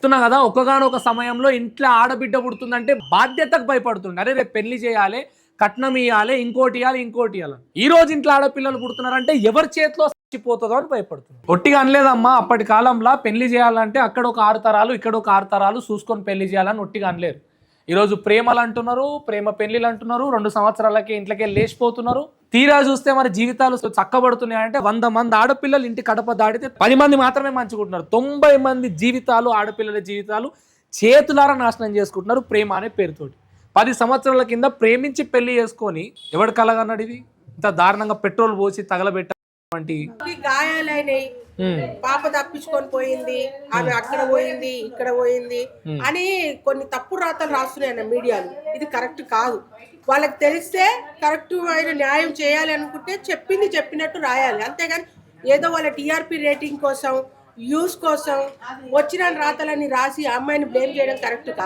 చెప్తున్నా కదా, ఒకగానొక సమయంలో ఇంట్లో ఆడబిడ్డ పుడుతుందంటే బాధ్యతకు భయపడుతుండే. అరే రేపు పెళ్లి చేయాలి, కట్నం ఇయ్యాలి, ఇంకోటి ఇయ్యాలి, ఇంకోటి ఇయ్యాలి. ఈ రోజు ఇంట్లో ఆడపిల్లలు పుడుతున్నారంటే ఎవరి చేతిలో చచ్చిపోతుందో అని భయపడుతుంది. ఒట్టిగా అనలేదమ్మా, అప్పటి కాలంలో పెళ్లి చేయాలంటే అక్కడ ఒక 6 తరాలు, ఇక్కడ ఒక 6 తరాలు చూసుకొని పెళ్లి చేయాలని ఒట్టిగా అనలేరు. ఈరోజు ప్రేమలు అంటున్నారు, ప్రేమ పెళ్లిలు అంటున్నారు, 2 సంవత్సరాలకి ఇంట్లోకి లేచిపోతున్నారు. తీరా చూస్తే మరి జీవితాలు చక్కబడుతున్నాయంటే 100 మంది ఆడపిల్లలు ఇంటి కడప దాటితే 10 మంది మాత్రమే మంచుకుంటున్నారు. 90 మంది జీవితాలు, ఆడపిల్లల జీవితాలు చేతులారా నాశనం చేసుకుంటున్నారు ప్రేమ అనే పేరుతోటి. 10 సంవత్సరాల కింద ప్రేమించి పెళ్లి చేసుకొని ఎవడు కలగన్నాడు ఇది? ఇంత దారుణంగా పెట్రోల్ పోసి తగలబెట్టే గాయాలైనవి, పాప తప్పించుకొని పోయింది, ఆమె అక్కడ పోయింది, ఇక్కడ పోయింది అని కొన్ని తప్పుడు రాతలు రాస్తున్నాయి మీడియాలు. ఇది కరెక్ట్ కాదు. వాళ్ళకి తెలిస్తే కరెక్ట్ అయిన న్యాయం చేయాలి అనుకుంటే చెప్పింది చెప్పినట్టు రాయాలి. అంతేగాని ఏదో వాళ్ళ టీఆర్పీ రేటింగ్ కోసం, వ్యూస్ కోసం వచ్చిన రాతలని రాసి అమ్మాయిని బ్లేమ్ చేయడం కరెక్ట్ కాదు.